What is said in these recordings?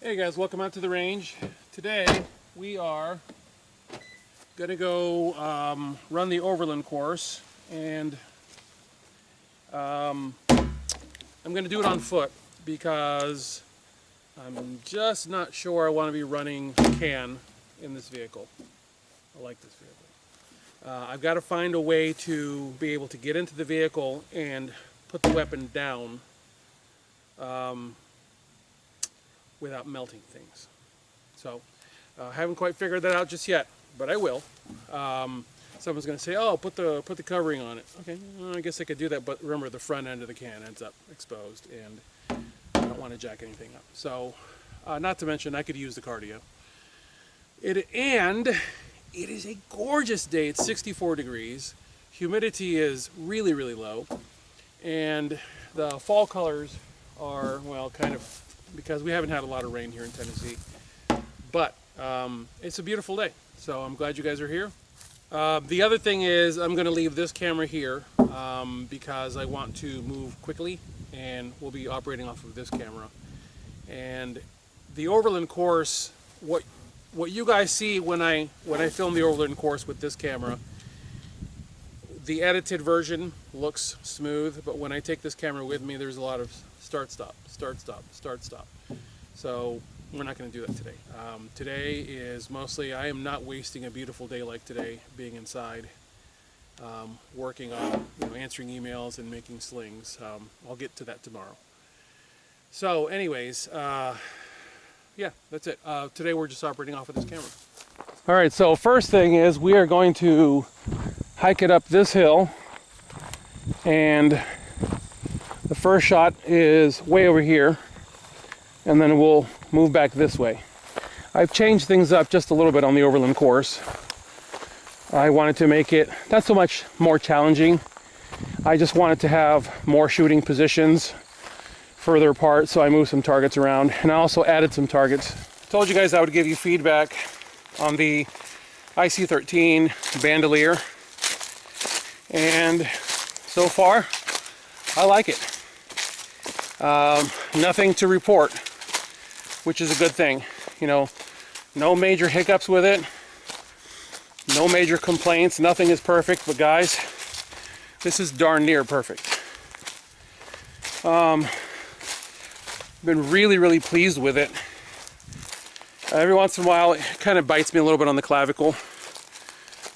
Hey guys, welcome out to the range. Today we are going to go run the Overland course, and I'm going to do it on foot because I'm just not sure I want to be running can in this vehicle. I like this vehicle. I've got to find a way to be able to get into the vehicle and put the weapon down without melting things. So I haven't quite figured that out just yet, but I will. Someone's going to say, "Oh, put the covering on it." Okay, well, I guess I could do that, but remember the front end of the can ends up exposed, and I don't want to jack anything up. So, not to mention I could use the cardio. And it is a gorgeous day. It's 64 degrees. Humidity is really, really low, and the fall colors are, well, kind of, because we haven't had a lot of rain here in Tennessee, but it's a beautiful day, so I'm glad you guys are here. The other thing is I'm going to leave this camera here because I want to move quickly, and we'll be operating off of this camera. And the Overland course, what you guys see when I film the Overland course with this camera, the edited version looks smooth, but when I take this camera with me, there's a lot of start, stop, start, stop, start, stop. So we're not going to do that today. Today is mostly, I am not wasting a beautiful day like today being inside, working on answering emails and making slings. I'll get to that tomorrow. So anyways, yeah, that's it. Today we're just operating off of this camera. All right, so first thing is we are going to hike it up this hill, and the first shot is way over here, and then we'll move back this way. I've changed things up just a little bit on the Overland course. I wanted to make it not so much more challenging. I just wanted to have more shooting positions further apart, so I moved some targets around, and I also added some targets. I told you guys I would give you feedback on the IC-13 bandolier, and so far I like it. Nothing to report, which is a good thing. No major hiccups with it, no major complaints, nothing is perfect, but guys, this is darn near perfect. Been really, really pleased with it. Every once in a while, it kind of bites me a little bit on the clavicle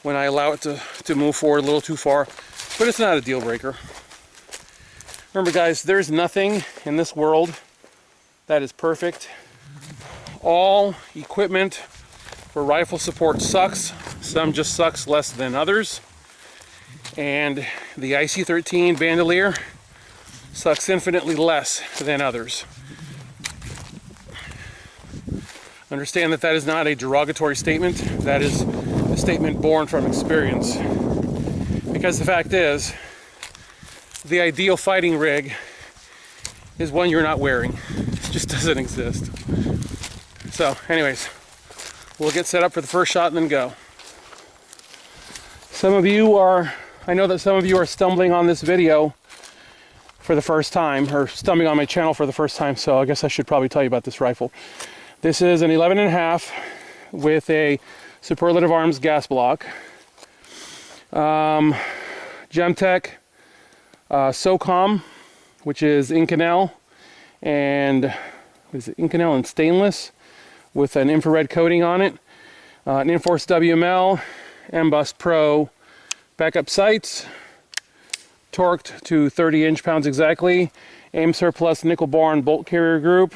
when I allow it to move forward a little too far, but it's not a deal breaker. Remember guys, there's nothing in this world that is perfect. All equipment for rifle support sucks. Some just sucks less than others. And the IC-13 bandolier sucks infinitely less than others. Understand that is not a derogatory statement. That is a statement born from experience. Because the fact is, the ideal fighting rig is one you're not wearing. It just doesn't exist. So anyways, we'll get set up for the first shot and then go. I know that some of you are stumbling on this video for the first time, or stumbling on my channel for the first time, so I guess I should probably tell you about this rifle. This is an 11.5 with a Superlative Arms gas block. Gemtech SOCOM, which is Inconel and Inconel and stainless with an infrared coating on it. An INFORCE WML, MBUS Pro backup sights, torqued to 30 inch-pounds exactly. Aim surplus nickel bar and bolt carrier group.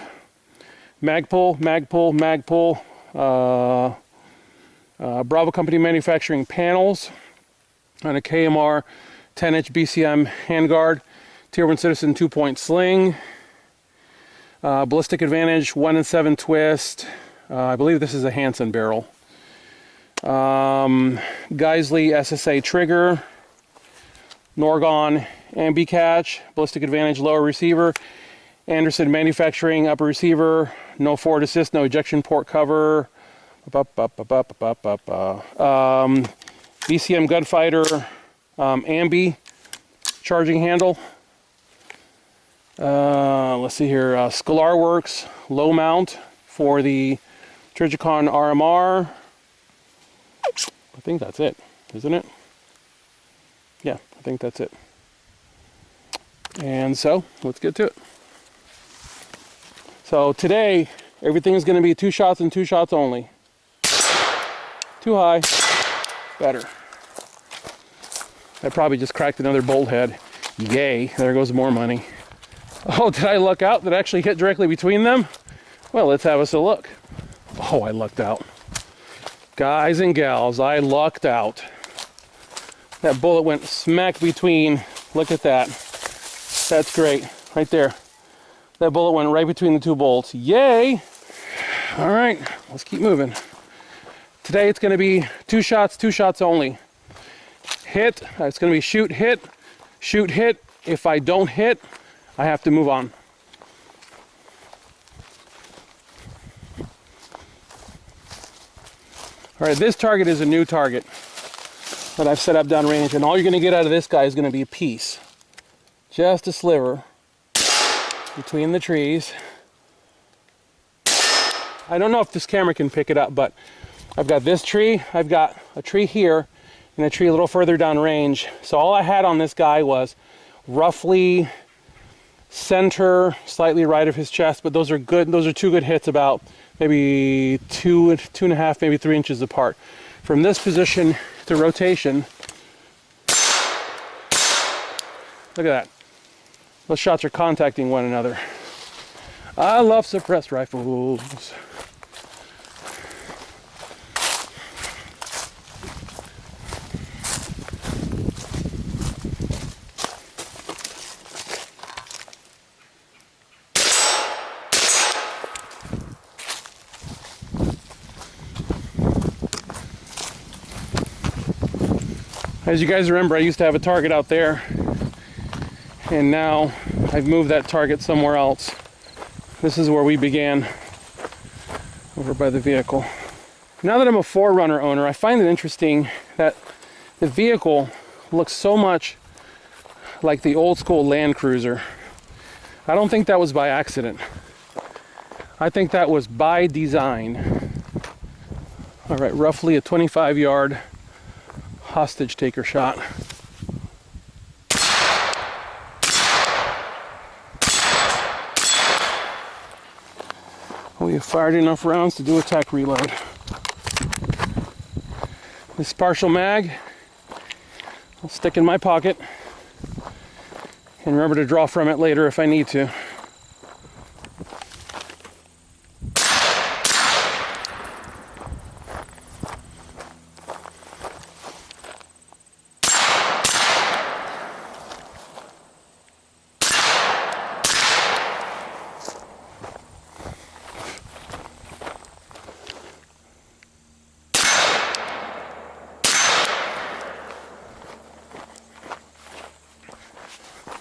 Magpul. Bravo Company manufacturing panels on a KMR 10-inch BCM handguard, Tier 1 Citizen 2-point sling, Ballistic Advantage 1 and 7 twist. I believe this is a Hansen barrel. Geisley SSA trigger, Norgon ambi catch, Ballistic Advantage lower receiver, Anderson manufacturing upper receiver, no forward assist, no ejection port cover, BCM Gunfighter ambi charging handle. Let's see here, Scalar Works low mount for the Trijicon RMR. I think that's it, isn't it? Yeah, I think that's it. And so, let's get to it. So today, everything's going to be 2 shots and 2 shots only. Too high, better. I probably just cracked another bolt head. Yay, there goes more money. Oh, did I luck out? Did I actually hit directly between them? Well, let's have us a look. Oh, I lucked out. Guys and gals, I lucked out. That bullet went smack between. Look at that. That's great, right there. That bullet went right between the 2 bolts. Yay! All right, let's keep moving. Today it's going to be 2 shots only. Hit, it's going to be shoot, hit, shoot, hit. If I don't hit, I have to move on. All right, this target is a new target that I've set up downrange, and all you're going to get out of this guy is going to be a piece. Just a sliver between the trees. I don't know if this camera can pick it up, but I've got this tree, I've got a tree here, and a tree a little further downrange. So all I had on this guy was roughly center, slightly right of his chest, but those are good. Those are 2 good hits, about maybe 2.5, maybe 3 inches apart. From this position to rotation, look at that. Those shots are contacting one another. I love suppressed rifles. As you guys remember, I used to have a target out there, and now I've moved that target somewhere else. This is where we began, over by the vehicle. Now that I'm a 4Runner owner, I find it interesting that the vehicle looks so much like the old school Land Cruiser. I don't think that was by accident. I think that was by design. All right, roughly a 25-yard hostage taker shot. We have fired enough rounds to do a tack reload. This partial mag I'll stick in my pocket and remember to draw from it later if I need to.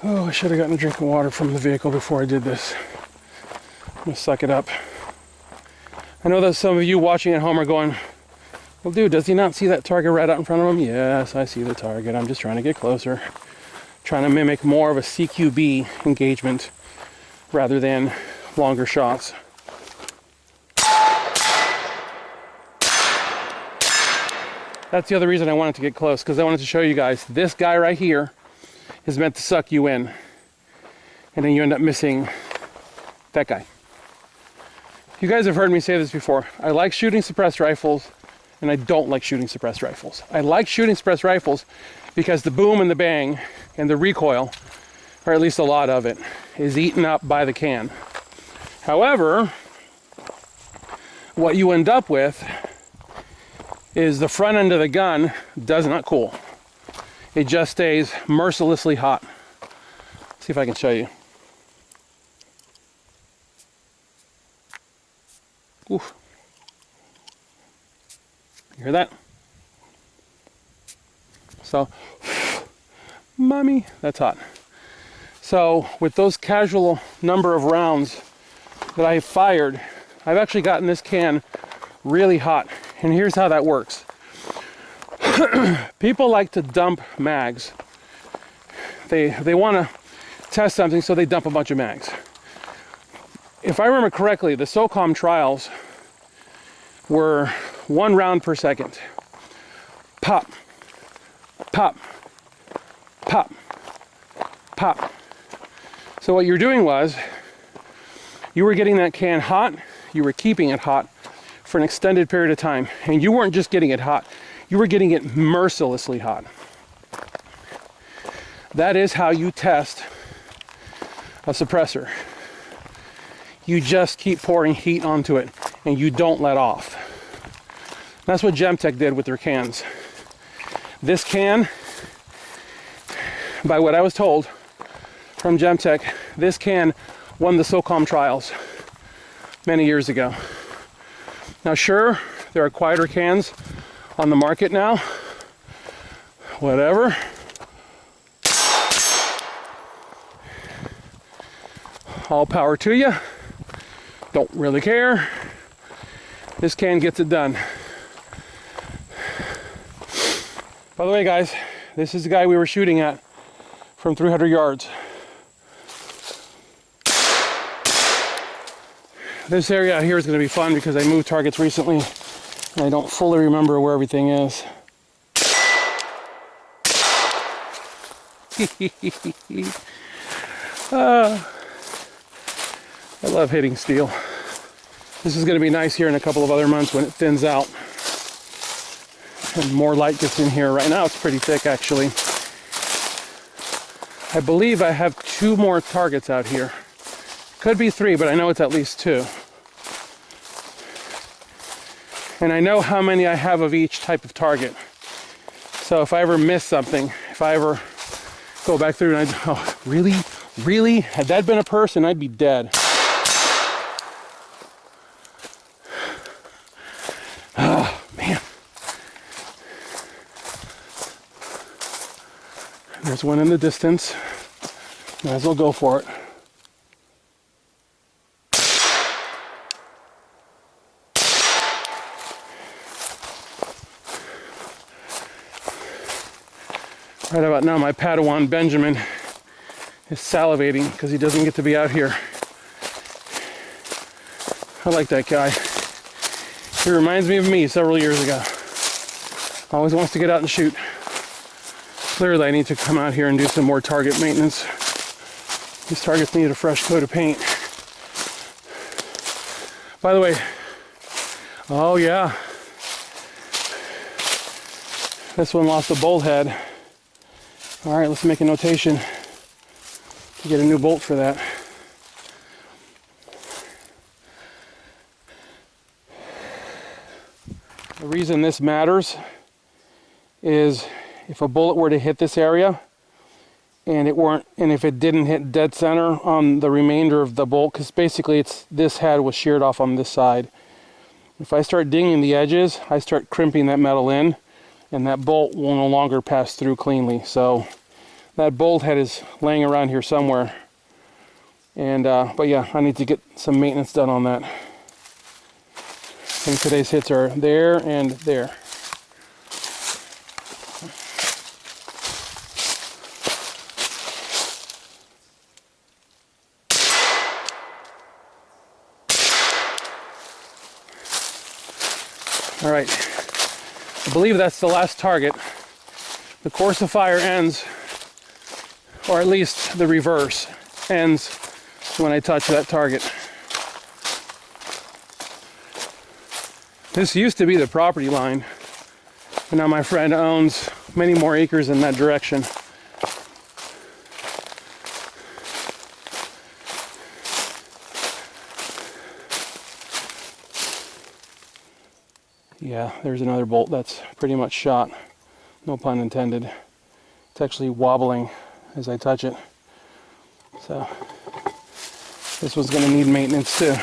Oh, I should have gotten a drink of water from the vehicle before I did this. I'm gonna suck it up. I know that some of you watching at home are going, well, dude, does he not see that target right out in front of him? Yes, I see the target. I'm just trying to get closer. Trying to mimic more of a CQB engagement rather than longer shots. That's the other reason I wanted to get close, because I wanted to show you guys this guy right here is meant to suck you in, and then you end up missing that guy. You guys have heard me say this before. I like shooting suppressed rifles, and I don't like shooting suppressed rifles. I like shooting suppressed rifles because the boom and the bang and the recoil, or at least a lot of it, is eaten up by the can. However, what you end up with is the front end of the gun does not cool. It just stays mercilessly hot. Let's see if I can show you. Oof. You hear that? So, mommy, that's hot. So, with those casual number of rounds that I've fired, I've actually gotten this can really hot. And here's how that works. People like to dump mags. They want to test something, so they dump a bunch of mags. if I remember correctly, the SOCOM trials were 1 round per second. Pop, pop, pop, pop. So what you're doing was, you were getting that can hot, you were keeping it hot for an extended period of time. And you weren't just getting it hot, you were getting it mercilessly hot. That is how you test a suppressor. You just keep pouring heat onto it and you don't let off. That's what Gemtech did with their cans. This can, by what I was told from Gemtech, this can won the SOCOM trials many years ago. Now sure, there are quieter cans on the market now. Whatever. All power to you. Don't really care. This can gets it done. By the way, guys, this is the guy we were shooting at from 300 yards. This area out here is going to be fun because I moved targets recently and I don't fully remember where everything is. I love hitting steel. This is going to be nice here in a couple of other months when it thins out and more light gets in here. Right now it's pretty thick actually. I believe I have 2 more targets out here. Could be 3, but I know it's at least 2. And I know how many I have of each type of target. So if I ever miss something, if I ever go back through and oh, really? Really? Had that been a person, I'd be dead. Oh, man. There's one in the distance. Might as well go for it. Right about now, my Padawan Benjamin is salivating because he doesn't get to be out here. I like that guy. He reminds me of me several years ago. Always wants to get out and shoot. Clearly, I need to come out here and do some more target maintenance. These targets need a fresh coat of paint. By the way, oh yeah, this one lost a bolt head. All right, let's make a notation to get a new bolt for that. The reason this matters is if a bullet were to hit this area and if it didn't hit dead center on the remainder of the bolt, because basically this head was sheared off on this side. If I start dinging the edges, I start crimping that metal in, and that bolt will no longer pass through cleanly. So that bolt head is laying around here somewhere. And but yeah, I need to get some maintenance done on that. I think today's hits are there and there. All right, I believe that's the last target. The course of fire ends, or at least the reverse ends when I touch that target. This used to be the property line, and now my friend owns many more acres in that direction. Yeah, there's another bolt that's pretty much shot. No pun intended. It's actually wobbling as I touch it. So this one's going to need maintenance too.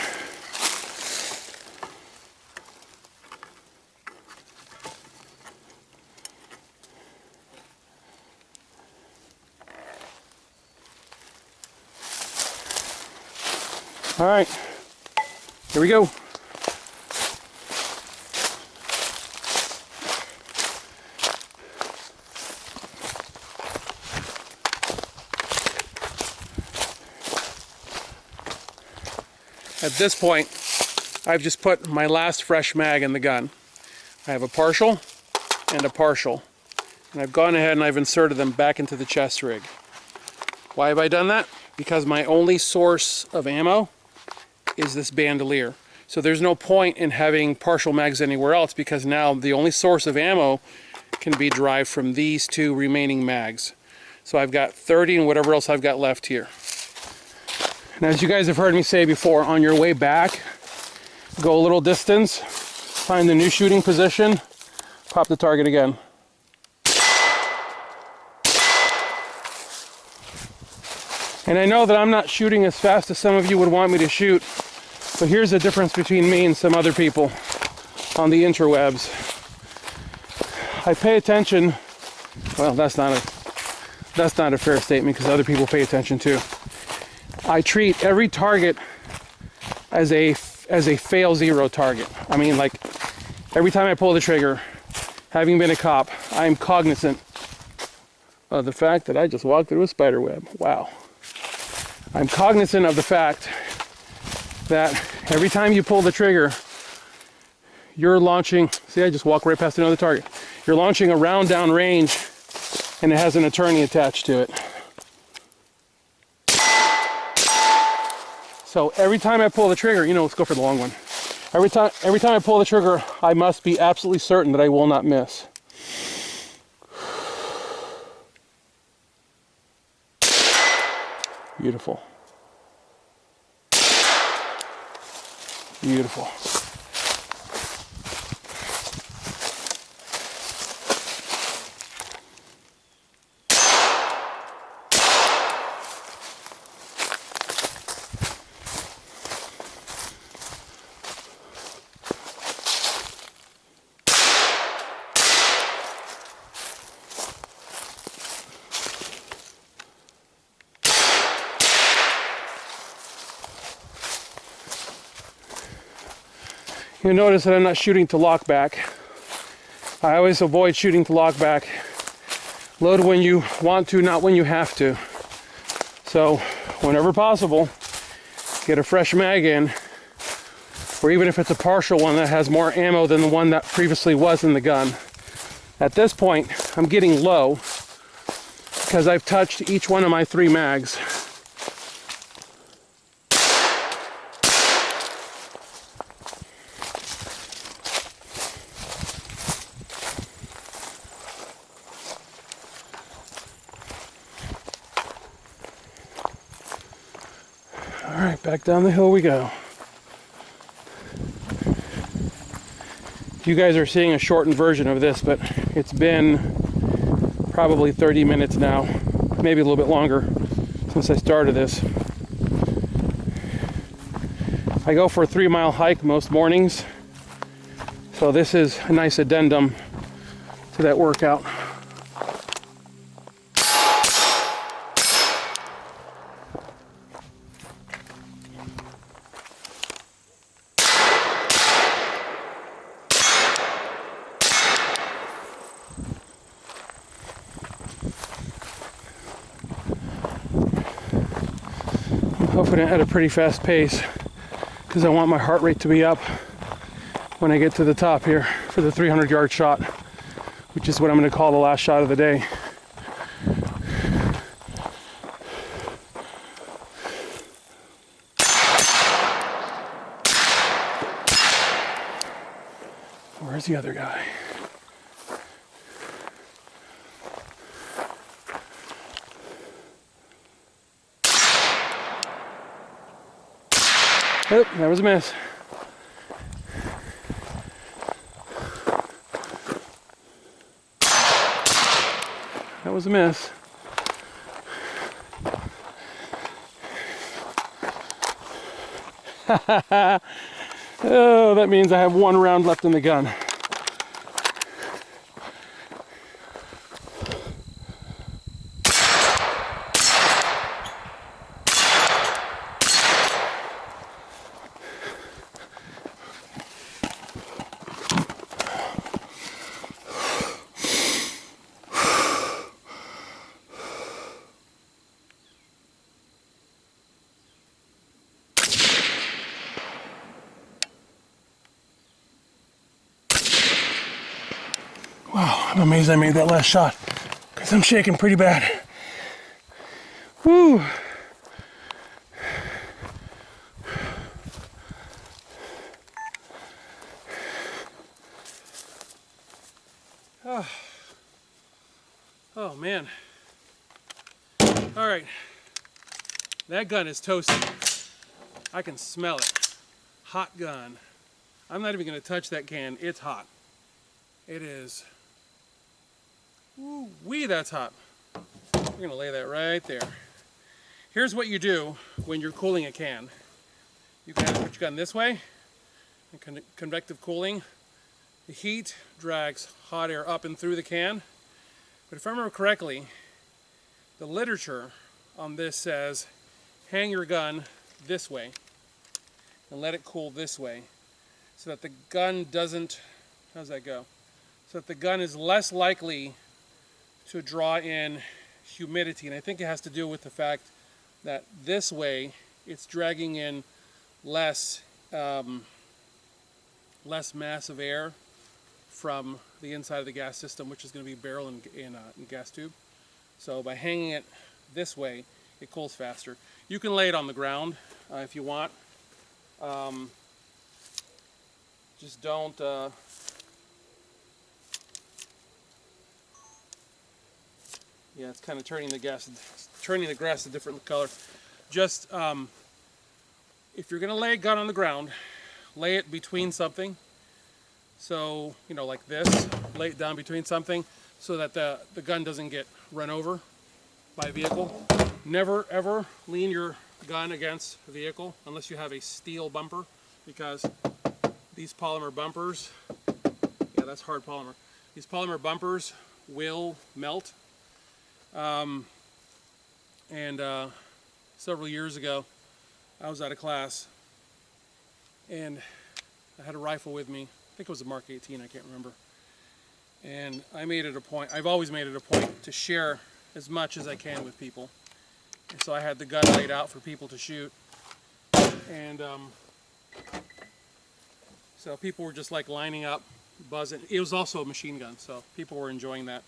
All right, here we go. At this point, I've just put my last fresh mag in the gun. I have a partial and a partial. And I've gone ahead and I've inserted them back into the chest rig. Why have I done that? Because my only source of ammo is this bandolier. So there's no point in having partial mags anywhere else, because now the only source of ammo can be derived from these two remaining mags. So I've got 30 and whatever else I've got left here. And as you guys have heard me say before, on your way back, go a little distance, find the new shooting position, pop the target again. And I know that I'm not shooting as fast as some of you would want me to shoot, but here's the difference between me and some other people on the interwebs. I pay attention, well, that's not a fair statement, because other people pay attention too. I treat every target as a fail zero target. I mean, like, every time I pull the trigger, having been a cop, I'm cognizant of the fact that I just walked through a spider web. Wow. I'm cognizant of the fact that every time you pull the trigger, you're launching, see, I just walked right past another target. You're launching a round down range, and it has an attorney attached to it. So every time I pull the trigger, you know, let's go for the long one. Every time I pull the trigger, I must be absolutely certain that I will not miss. Beautiful. Beautiful. You'll notice that I'm not shooting to lock back. I always avoid shooting to lock back. Load when you want to, not when you have to. So, whenever possible, get a fresh mag in, or even if it's a partial one that has more ammo than the one that previously was in the gun. At this point, I'm getting low because I've touched each one of my 3 mags. Alright, back down the hill we go. You guys are seeing a shortened version of this, but it's been probably 30 minutes now, maybe a little bit longer since I started this. I go for a 3-mile hike most mornings, so this is a nice addendum to that workout. Hoping at a pretty fast pace because I want my heart rate to be up when I get to the top here for the 300-yard shot, which is what I'm going to call the last shot of the day. Where's the other guy? Oh, that was a miss. That was a miss. Oh, that means I have 1 round left in the gun. Wow, I'm amazed I made that last shot because I'm shaking pretty bad. Woo! Oh man. Alright. That gun is toasty. I can smell it. Hot gun. I'm not even going to touch that can. It's hot. It is. Woo-wee, that's hot. We're going to lay that right there. Here's what you do when you're cooling a can. You can put your gun this way. And convective cooling. The heat drags hot air up and through the can. But if I remember correctly, the literature on this says hang your gun this way and let it cool this way so that the gun doesn't, how's that go? So that the gun is less likely to draw in humidity. And I think it has to do with the fact that this way it's dragging in less mass of air from the inside of the gas system, which is going to be barrel and gas tube. So by hanging it this way, it cools faster. You can lay it on the ground if you want. Just don't. Yeah, it's kind of turning the grass a different color. Just if you're going to lay a gun on the ground, lay it between something. So, you know, like this, lay it down between something so that the gun doesn't get run over by a vehicle. Never ever lean your gun against a vehicle unless you have a steel bumper, because these polymer bumpers, yeah, that's hard polymer. These polymer bumpers will melt. Several years ago, I was out of class and I had a rifle with me. I think it was a Mark 18, I can't remember. And I made it a point, I've always made it a point to share as much as I can with people. And so I had the gun laid out for people to shoot. And so people were just like lining up, buzzing. It was also a machine gun, so people were enjoying that.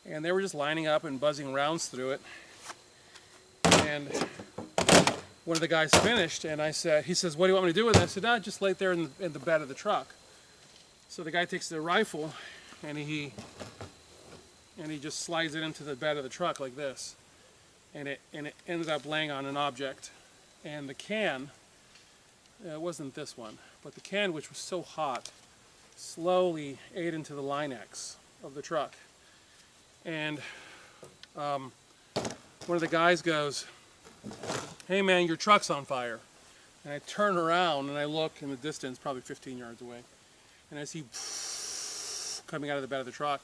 And they were just lining up and buzzing rounds through it. And one of the guys finished, and he says, what do you want me to do with it? I said, just lay it there in the bed of the truck. So the guy takes the rifle, and he just slides it into the bed of the truck like this. And it ended up laying on an object. And the can, it wasn't this one, but the can, which was so hot, slowly ate into the line X of the truck. And one of the guys goes, hey man, your truck's on fire. And I turn around and I look in the distance, probably 15 yards away, and I see coming out of the bed of the truck.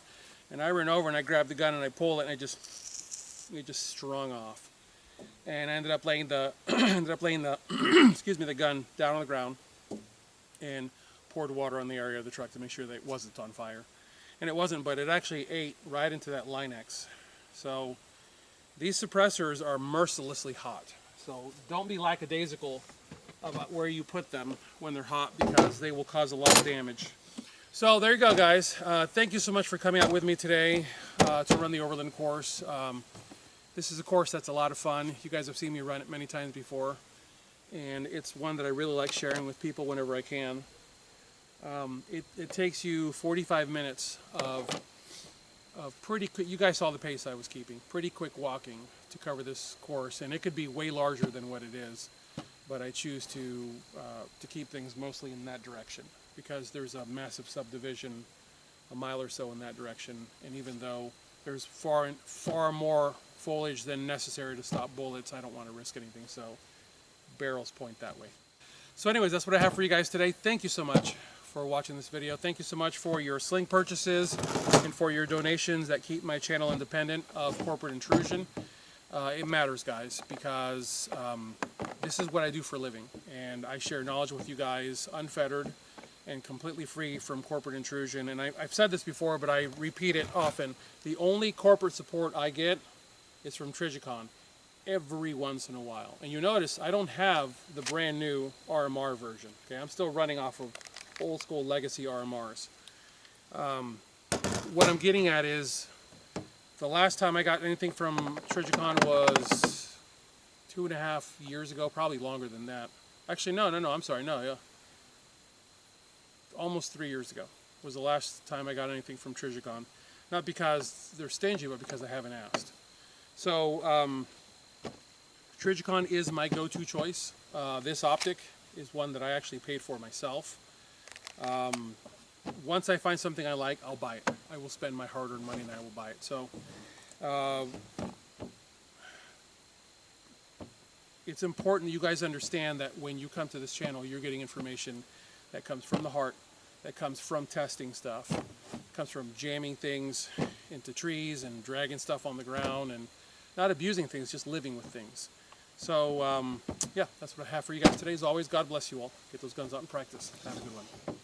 And I ran over and I grabbed the gun and I pulled it, and it just strung off. And I ended up laying the excuse me, the gun down on the ground and poured water on the area of the truck to make sure that it wasn't on fire. And it wasn't, but it actually ate right into that line X. So these suppressors are mercilessly hot. So don't be lackadaisical about where you put them when they're hot, because they will cause a lot of damage. So there you go, guys. Thank you so much for coming out with me today to run the Overland course. This is a course that's a lot of fun. You guys have seen me run it many times before, and it's one that I really like sharing with people whenever I can. It takes you 45 minutes of pretty quick, you guys saw the pace I was keeping, pretty quick walking to cover this course, and it could be way larger than what it is, but I choose to keep things mostly in that direction, because there's a massive subdivision a mile or so in that direction, and even though there's far more foliage than necessary to stop bullets, I don't want to risk anything, so barrels point that way. So anyways, that's what I have for you guys today. Thank you so much for watching this video. Thank you so much for your sling purchases and for your donations that keep my channel independent of corporate intrusion. It matters, guys, because this is what I do for a living, and I share knowledge with you guys unfettered and completely free from corporate intrusion. And I've said this before, but I repeat it often. The only corporate support I get is from Trigicon every once in a while. And you notice I don't have the brand new RMR version. Okay, I'm still running off of old school legacy RMRs. what I'm getting at is the last time I got anything from Trijicon was 2.5 years ago, probably longer than that. Actually, no, I'm sorry, yeah. Almost 3 years ago was the last time I got anything from Trijicon. Not because they're stingy, but because I haven't asked. So, Trijicon is my go-to choice. This optic is one that I actually paid for myself. Once I find something I like, I'll buy it. I will spend my hard-earned money and I will buy it. So, it's important that you guys understand that when you come to this channel, you're getting information that comes from the heart, that comes from testing stuff, comes from jamming things into trees and dragging stuff on the ground and not abusing things, just living with things. So, yeah, that's what I have for you guys today. As always, God bless you all. Get those guns out and practice. Have a good one.